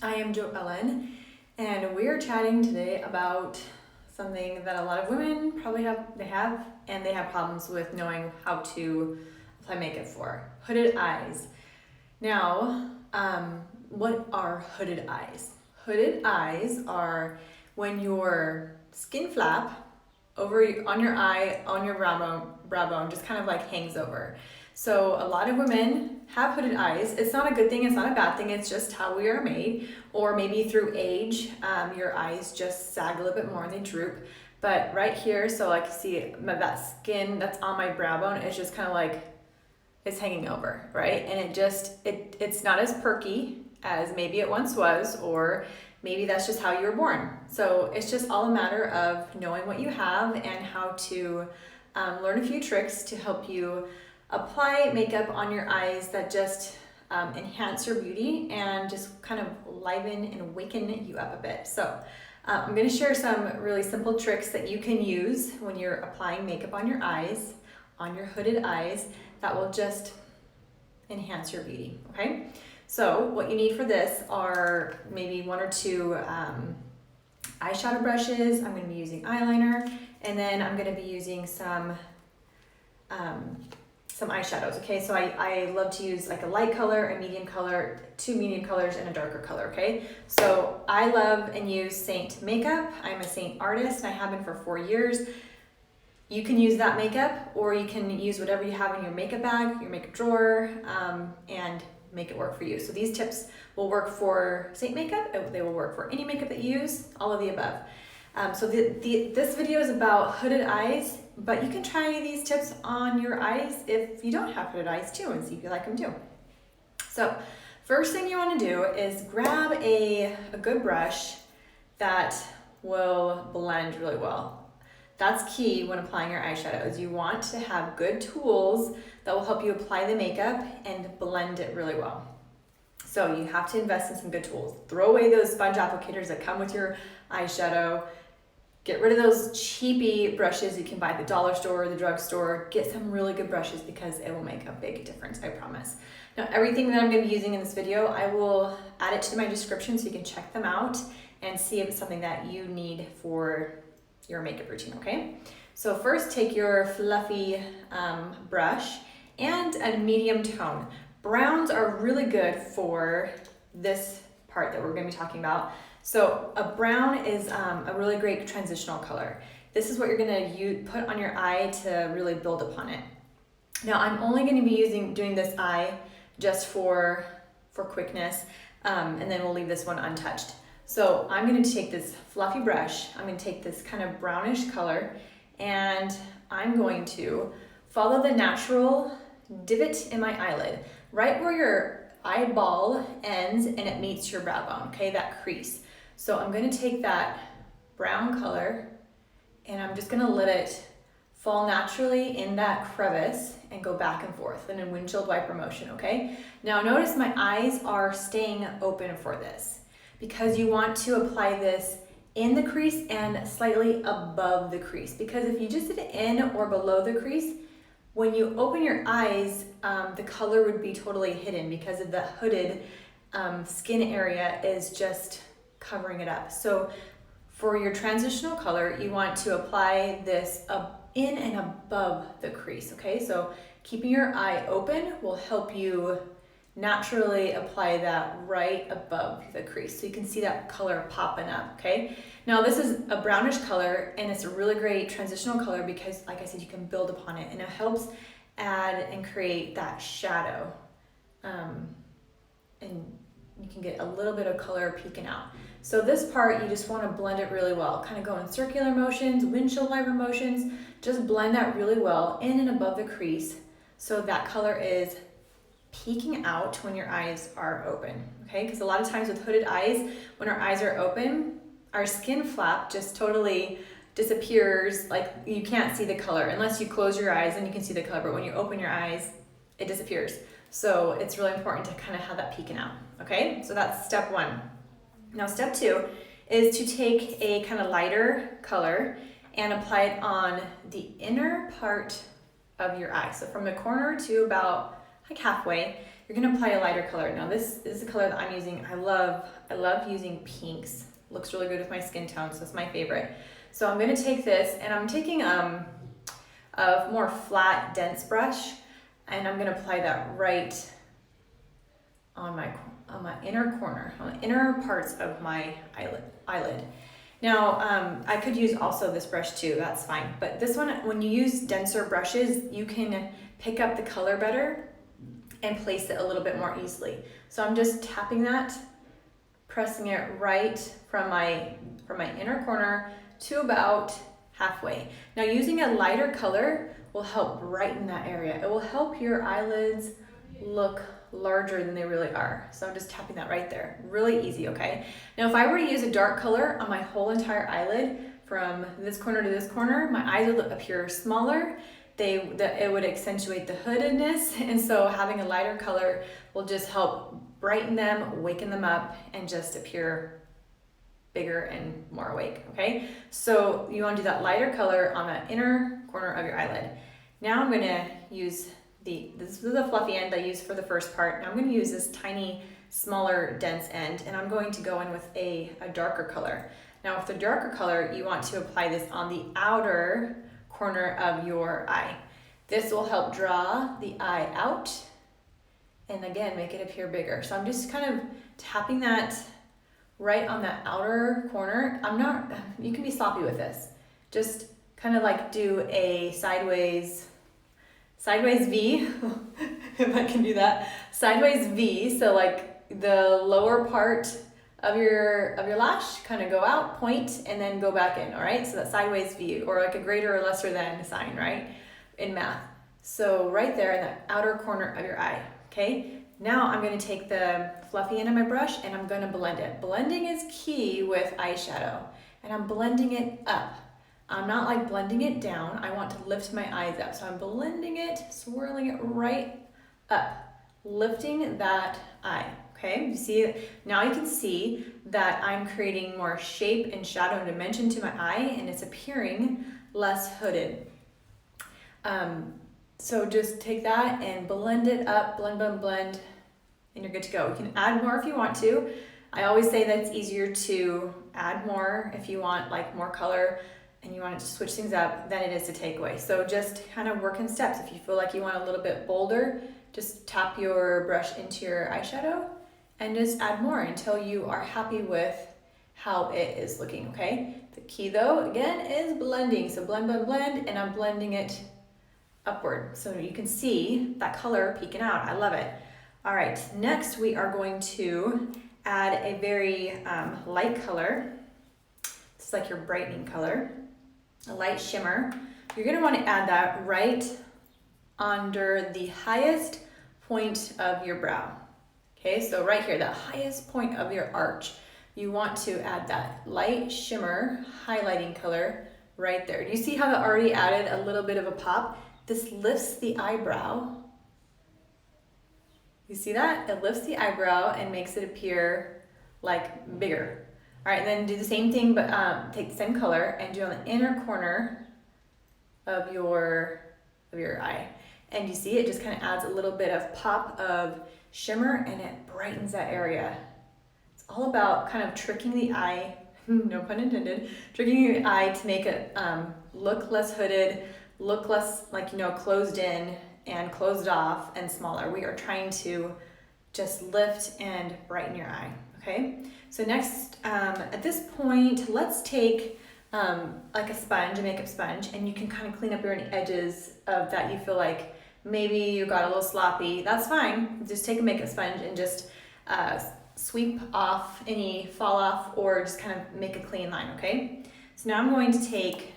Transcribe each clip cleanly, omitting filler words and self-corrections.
I am Jo Ellen, and we are chatting today about something that a lot of women probably have problems with knowing how to apply makeup for: hooded eyes. Now, what are hooded eyes? Hooded eyes are when your skin flap on your eye, on your brow bone, just kind of like hangs over. So a lot of women have hooded eyes. It's not a good thing, it's not a bad thing, it's just how we are made. Or maybe through age, your eyes just sag a little bit more and they droop. But right here, so like you see that skin that's on my brow bone is just kind of like, it's hanging over, right? And it's not as perky as maybe it once was, or maybe that's just how you were born. So it's just all a matter of knowing what you have and how to learn a few tricks to help you apply makeup on your eyes that just enhance your beauty and just kind of liven and awaken you up a bit. So I'm going to share some really simple tricks that you can use when you're applying makeup on your eyes, on your hooded eyes, that will just enhance your beauty, okay? So what you need for this are maybe one or two eyeshadow brushes. I'm going to be using eyeliner, and then I'm going to be using some eyeshadows, okay? So I love to use like a light color, a medium color, two medium colors, and a darker color, okay? So I love and use Seint makeup. I'm a Seint artist, and I have been for 4 years. You can use that makeup, or you can use whatever you have in your makeup bag, your makeup drawer, and make it work for you. So these tips will work for Seint makeup, they will work for any makeup that you use, all of the above. So this video is about hooded eyes, but you can try these tips on your eyes if you don't have hooded eyes too, and see if you like them too. So first thing you want to do is grab a good brush that will blend really well. That's key when applying your eyeshadows. You want to have good tools that will help you apply the makeup and blend it really well. So you have to invest in some good tools. Throw away those sponge applicators that come with your eyeshadow. Get rid of those cheapy brushes you can buy at the dollar store or the drugstore. Get some really good brushes because it will make a big difference, I promise. Now, everything that I'm going to be using in this video, I will add it to my description so you can check them out and see if it's something that you need for your makeup routine, okay? So first, take your fluffy brush and a medium tone. Browns are really good for this part that we're going to be talking about. So a brown is a really great transitional color. This is what you're going to put on your eye to really build upon it. Now I'm only going to be doing this eye just for quickness, and then we'll leave this one untouched. So I'm going to take this fluffy brush, I'm going to take this kind of brownish color, and I'm going to follow the natural divot in my eyelid, right where your eyeball ends and it meets your brow bone, okay, that crease. So I'm going to take that brown color and I'm just going to let it fall naturally in that crevice and go back and forth in a windshield wiper motion, okay? Now notice my eyes are staying open for this, because you want to apply this in the crease and slightly above the crease. Because if you just did it in or below the crease, when you open your eyes, the color would be totally hidden because of the hooded skin area is just covering it up. So for your transitional color, you want to apply this in and above the crease, okay? So keeping your eye open will help you naturally apply that right above the crease. So you can see that color popping up, okay? Now this is a brownish color and it's a really great transitional color because, like I said, you can build upon it and it helps add and create that shadow. And you can get a little bit of color peeking out. So this part, you just want to blend it really well. Kind of go in circular motions, windshield wiper motions, just blend that really well in and above the crease so that color is peeking out when your eyes are open, okay? Because a lot of times with hooded eyes, when our eyes are open, our skin flap just totally disappears. Like you can't see the color unless you close your eyes and you can see the color, but when you open your eyes, it disappears. So it's really important to kind of have that peeking out, okay? So that's step one. Now step two is to take a kind of lighter color and apply it on the inner part of your eye. So from the corner to about like halfway, you're gonna apply a lighter color. Now this is the color that I'm using. I love using pinks. Looks really good with my skin tone, so it's my favorite. So I'm gonna take this, and I'm taking a more flat, dense brush, and I'm gonna apply that right on my inner corner, on the inner parts of my eyelid. Now, I could use also this brush too, that's fine. But this one, when you use denser brushes, you can pick up the color better and place it a little bit more easily. So I'm just tapping that, pressing it right from my inner corner to about halfway. Now, using a lighter color will help brighten that area. It will help your eyelids look larger than they really are. So I'm just tapping that right there. Really easy, okay? Now, if I were to use a dark color on my whole entire eyelid, from this corner to this corner, my eyes would appear smaller. It would accentuate the hoodedness, and so having a lighter color will just help brighten them, waken them up, and just appear bigger and more awake, okay? So you want to do that lighter color on the inner corner of your eyelid. Now I'm gonna use this is the fluffy end I used for the first part. Now I'm gonna use this tiny, smaller, dense end, and I'm going to go in with a darker color. Now with the darker color, you want to apply this on the outer corner of your eye. This will help draw the eye out, and again, make it appear bigger. So I'm just kind of tapping that right on that outer corner. You can be sloppy with this. Just kind of like do a sideways V, if I can do that. Sideways V, so like the lower part of your lash kind of go out, point, and then go back in, all right? So that sideways V, or like a greater or lesser than sign, right? In math. So right there in the outer corner of your eye, okay? Now I'm gonna take the fluffy end of my brush and I'm gonna blend it. Blending is key with eyeshadow, and I'm blending it up. I'm not like blending it down. I want to lift my eyes up. So I'm blending it, swirling it right up, lifting that eye, okay? You see it? Now you can see that I'm creating more shape and shadow and dimension to my eye, and it's appearing less hooded. So just take that and blend it up, blend, and you're good to go. You can add more if you want to. I always say that it's easier to add more if you want like more color and you want to switch things up than it is to take away. So just kind of work in steps. If you feel like you want a little bit bolder, just tap your brush into your eyeshadow and just add more until you are happy with how it is looking, okay? The key though, again, is blending. So blend, and I'm blending it upward. So you can see that color peeking out. I love it. All right, next we are going to add a very light color. It's like your brightening color, a light shimmer. You're gonna wanna add that right under the highest point of your brow. Okay, so right here, the highest point of your arch, you want to add that light shimmer highlighting color right there. Do you see how that already added a little bit of a pop? This lifts the eyebrow. You see that? It lifts the eyebrow and makes it appear like bigger. All right, then do the same thing, but take the same color and do on the inner corner of your eye. And you see it just kind of adds a little bit of pop of shimmer and it brightens that area. It's all about kind of tricking the eye, no pun intended, tricking your eye to make it look less hooded, look less like, closed in and closed off and smaller. We are trying to just lift and brighten your eye, okay? So next, at this point, let's take like a sponge, a makeup sponge, and you can kind of clean up your edges of that you feel like maybe you got a little sloppy. That's fine. Just take a makeup sponge and just sweep off any fall off or just kind of make a clean line, okay? So now I'm going to take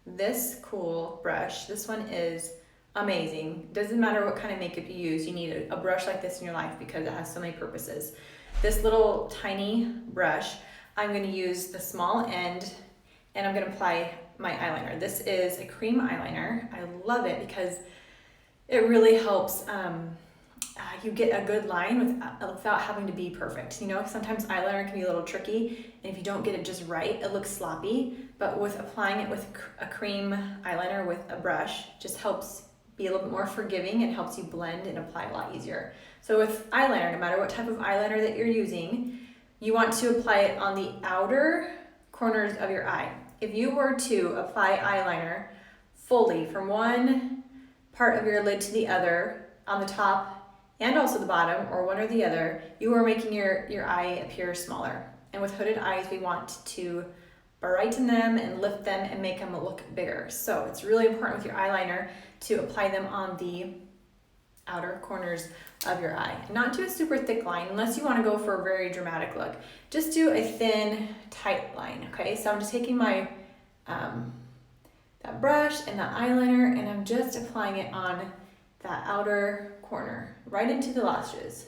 this cool brush. This one is amazing. Doesn't matter what kind of makeup you use, you need a brush like this in your life because it has so many purposes. This little tiny brush, I'm going to use the small end and I'm going to apply my eyeliner. This is a cream eyeliner. I love it because it really helps you get a good line without having to be perfect. Sometimes eyeliner can be a little tricky, and if you don't get it just right, it looks sloppy. But with applying it with a cream eyeliner with a brush, just helps be a little bit more forgiving and helps you blend and apply a lot easier. So with eyeliner, no matter what type of eyeliner that you're using, you want to apply it on the outer corners of your eye. If you were to apply eyeliner fully from one part of your lid to the other, on the top and also the bottom, or one or the other, you are making your eye appear smaller. And with hooded eyes, we want to brighten them and lift them and make them look bigger. So it's really important with your eyeliner to apply them on the outer corners of your eye. And not do a super thick line unless you want to go for a very dramatic look. Just do a thin, tight line, okay? So I'm just taking my that brush and that eyeliner, and I'm just applying it on that outer corner, right into the lashes.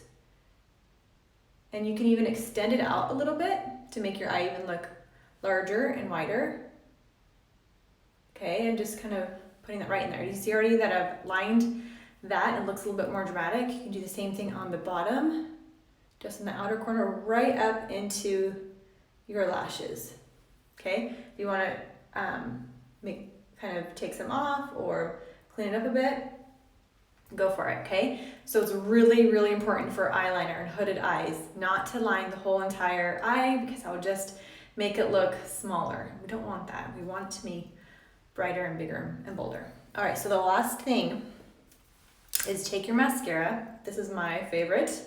And you can even extend it out a little bit to make your eye even look larger and wider. Okay, I'm just kind of putting that right in there. You see already that I've lined that and it looks a little bit more dramatic. You can do the same thing on the bottom, just in the outer corner, right up into your lashes. Okay, if you want to kind of take some off or clean it up a bit, go for it, okay? So it's really, really important for eyeliner and hooded eyes not to line the whole entire eye, because that would just make it look smaller. We don't want that. We want it to be brighter and bigger and bolder. All right, so the last thing is take your mascara. This is my favorite,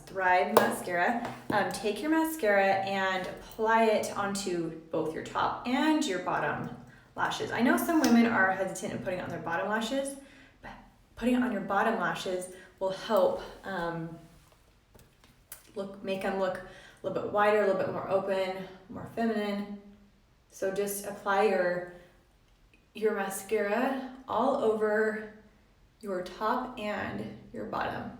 Thrive mascara. Take your mascara and apply it onto both your top and your bottom lashes. I know some women are hesitant in putting it on their bottom lashes, but putting it on your bottom lashes will help make them look a little bit wider, a little bit more open, more feminine. So just apply your mascara all over your top and your bottom.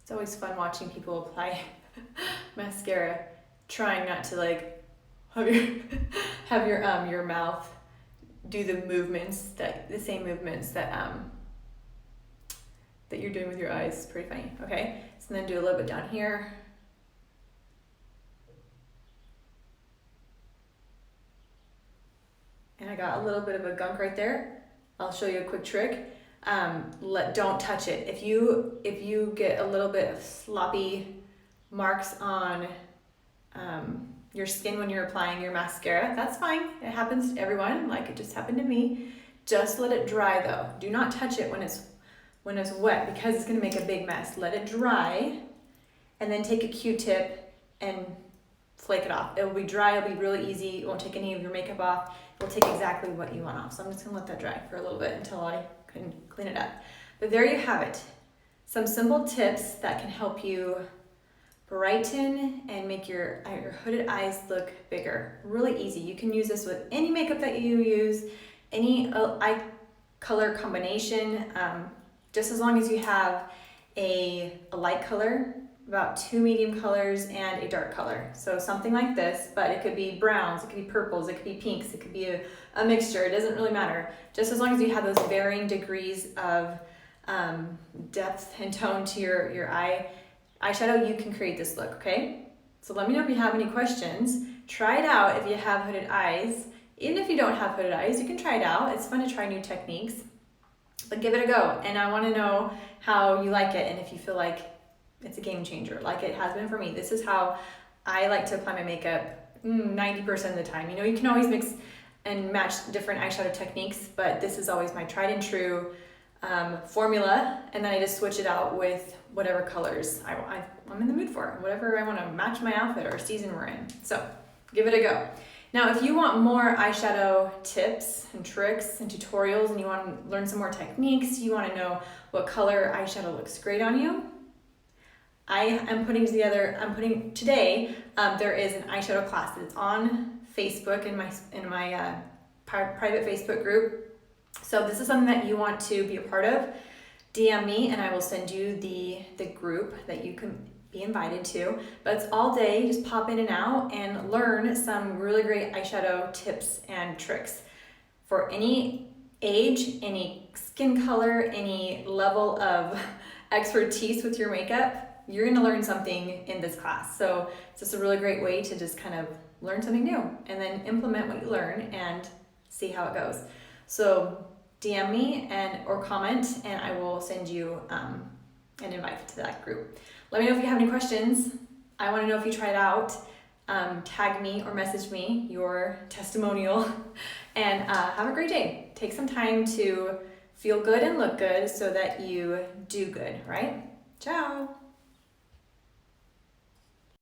It's always fun watching people apply mascara, trying not to like have your mouth do the same movements that you're doing with your eyes. It's pretty funny. Okay, so then do a little bit down here. And I got a little bit of a gunk right there. I'll show you a quick trick. Don't touch it. If you get a little bit of sloppy marks on your skin when you're applying your mascara, that's fine. It happens to everyone, like it just happened to me. Just let it dry though. Do not touch it when it's wet, because it's gonna make a big mess. Let it dry, and then take a Q-tip and flake it off. It will be dry, it'll be really easy. It won't take any of your makeup off. It will take exactly what you want off. So I'm just gonna let that dry for a little bit until I can clean it up. But there you have it. Some simple tips that can help you brighten and make your hooded eyes look bigger. Really easy. You can use this with any makeup that you use, any eye color combination, just as long as you have a light color, about 2 medium colors and a dark color. So something like this, but it could be browns, it could be purples, it could be pinks, it could be a mixture. It doesn't really matter. Just as long as you have those varying degrees of depth and tone to your eyeshadow, you can create this look, okay? So let me know if you have any questions. Try it out if you have hooded eyes. Even if you don't have hooded eyes, you can try it out. It's fun to try new techniques, but give it a go. And I want to know how you like it and if you feel like it's a game changer, like it has been for me. This is how I like to apply my makeup 90% of the time. You know, you can always mix and match different eyeshadow techniques, but this is always my tried and true formula, and then I just switch it out with whatever colors I'm in the mood for, whatever I want to match my outfit or season we're in. So give it a go. Now, if you want more eyeshadow tips and tricks and tutorials, and you want to learn some more techniques, you want to know what color eyeshadow looks great on you, today, there is an eyeshadow class that's on Facebook in my private Facebook group. So this is something that you want to be a part of, DM me and I will send you the group that you can be invited to. But it's all day, just pop in and out and learn some really great eyeshadow tips and tricks for any age, any skin color, any level of expertise with your makeup. You're gonna learn something in this class. So it's just a really great way to just kind of learn something new and then implement what you learn and see how it goes. So DM me or comment, and I will send you an invite to that group. Let me know if you have any questions. I want to know if you tried it out. Tag me or message me your testimonial, and have a great day. Take some time to feel good and look good so that you do good, right? Ciao.